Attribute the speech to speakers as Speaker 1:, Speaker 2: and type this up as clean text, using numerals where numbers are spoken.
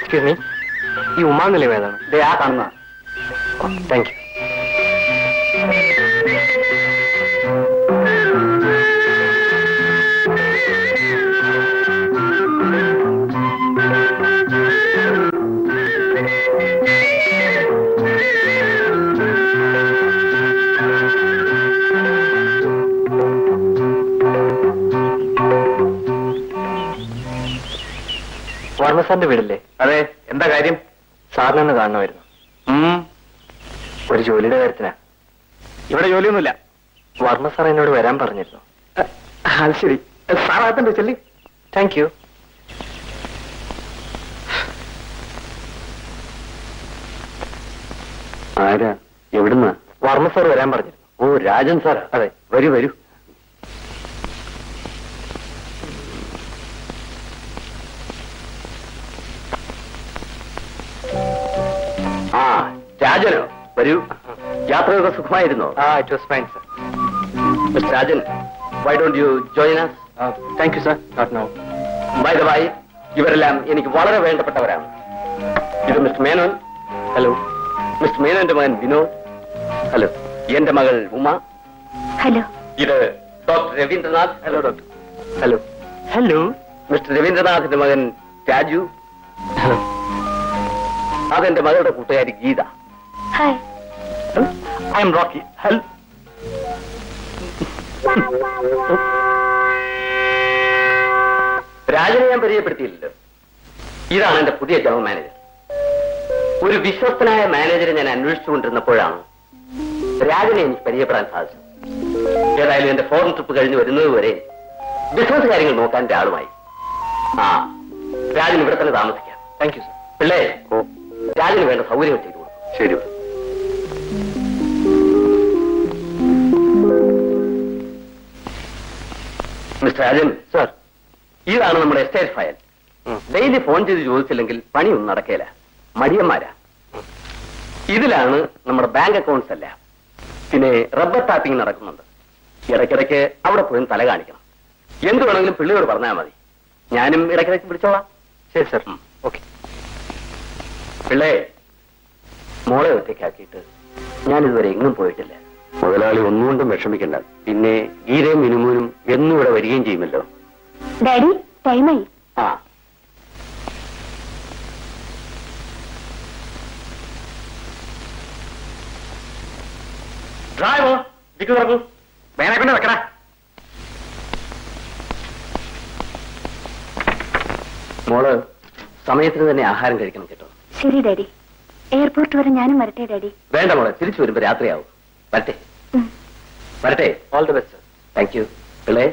Speaker 1: Excuse me, ഈ ഉമാനിലയം ഏതാണ്?
Speaker 2: ദേ ആ കാണുന്ന.
Speaker 1: Thank you. വർമ്മ സാറിന്റെ വീടല്ലേ?
Speaker 2: അതെ. എന്താ കാര്യം?
Speaker 1: സാറിനൊന്ന് കാണണമായിരുന്നു. ഒരു ജോലിയുടെ കാര്യത്തിനാ.
Speaker 2: ഇവിടെ ജോലിയൊന്നുമില്ല.
Speaker 1: വർമ്മ സാർ എന്നോട് വരാൻ പറഞ്ഞിരുന്നു.
Speaker 2: അത് ശരി. സാറാകത്തുണ്ട്, ചെല്ലി.
Speaker 1: Thank you.
Speaker 2: ആരാ? എവിടുന്നാ?
Speaker 1: വർമ്മ സാർ വരാൻ പറഞ്ഞിരുന്നു.
Speaker 2: ഓ, രാജൻ സാർ.
Speaker 1: അതെ.
Speaker 2: വരൂ വരൂ. ആ, രാജനോ? വരൂ. യാത്രയൊക്കെ സുഖമായിരുന്നോ?
Speaker 1: It was fine sir.
Speaker 2: Mister Rajan, why don't you join us?
Speaker 1: Thank you sir. Not now.
Speaker 2: By the by, ഇവരെല്ലാം എനിക്ക് വളരെ വേണ്ടപ്പെട്ടവരാണ്. ഇത് മിസ്റ്റർ മേനോൻ.
Speaker 1: ഹലോ.
Speaker 2: മിസ്റ്റർ മേനോന്റെ മകൻ വിനോദ്. ഹലോ. എന്റെ മകൾ ഉമ.
Speaker 3: ഹലോ.
Speaker 2: ഇത് doctor Ravindranath.
Speaker 1: Hello doctor. Hello. Hello.
Speaker 2: Mister രവീന്ദ്രനാഥിന്റെ മകൻ രാജു.
Speaker 1: ഹലോ.
Speaker 2: അതെന്റെ മകളുടെ കൂട്ടുകാരി Geetha.
Speaker 3: Hi.
Speaker 1: I'm Rocky. Hello.
Speaker 2: രാജനെ ഞാൻ പരിചയപ്പെടുത്തിയില്ലല്ലോ. ഇതാണ് എന്റെ പുതിയ ജനറൽ മാനേജർ. ഒരു വിശ്വസ്തനായ മാനേജറെ ഞാൻ അന്വേഷിച്ചുകൊണ്ടിരുന്നപ്പോഴാണ് രാജനെ എനിക്ക് പരിചയപ്പെടാൻ സാധിച്ചത്. ഏതായാലും എന്റെ ഫോറിൻ ട്രിപ്പ് കഴിഞ്ഞ് വരുന്നത് വരെ ബിസിനസ് കാര്യങ്ങൾ നോക്കാൻ ഒരാളുമായി. ആ, രാജൻ ഇവിടെ തന്നെ താമസിക്കാം.
Speaker 1: Thank you sir.
Speaker 2: പിള്ളേ, രാജന് വേണ്ട സൗകര്യം ചെയ്തു കൊടുക്കും.
Speaker 1: ശരി.
Speaker 2: മിസ്റ്റർ രാജൻ
Speaker 1: സർ,
Speaker 2: ഇതാണ് നമ്മുടെ എസ്റ്റേറ്റ് ഫയൽ. ഡെയിലി ഫോൺ ചെയ്ത് ചോദിച്ചില്ലെങ്കിൽ പണിയൊന്നും നടക്കേല. മടിയന്മാരാ. ഇതിലാണ് നമ്മുടെ ബാങ്ക് അക്കൗണ്ട്സ് എല്ലാം. പിന്നെ റബ്ബർ ടാപ്പിംഗ് നടക്കുന്നുണ്ട്. ഇടയ്ക്കിടയ്ക്ക് അവിടെ പോയി തല കാണിക്കണം. എന്ത് വേണമെങ്കിലും പിള്ളേരോട് പറഞ്ഞാൽ മതി. ഞാനും ഇടയ്ക്കിടയ്ക്ക് വിളിച്ചോളാം.
Speaker 1: ശരി സർ. ഓക്കെ.
Speaker 2: പിള്ളേ, മോളെ ഒറ്റയ്ക്കാക്കിയിട്ട് ഞാനിതുവരെ എങ്ങും പോയിട്ടില്ല. മുതലാളി ഒന്നുകൊണ്ടും വിഷമിക്കണ്ട. പിന്നെ ഗീരയും മിനുമൂനും എന്നും ഇവിടെ വരികയും ചെയ്യുമല്ലോ.
Speaker 3: ഡാഡി, ടൈമായി.
Speaker 2: ആ, ഡ്രൈവർ ദിക്ക് തുറക്കൂ. വേറെ കൊണ്ട് വെക്കണ. മോള് സമയത്തിന് തന്നെ ആഹാരം കഴിക്കണം കേട്ടോ.
Speaker 3: ശരി ഡാഡി. എയർപോർട്ട് വരെ ഞാനും വരട്ടെ ഡാഡി?
Speaker 2: വേണ്ട മോളെ, തിരിച്ചു വരുമ്പോ രാത്രിയാവും. വരട്ടെ. വരട്ടെ.
Speaker 1: All the best sir.
Speaker 2: Thank you. Pillai.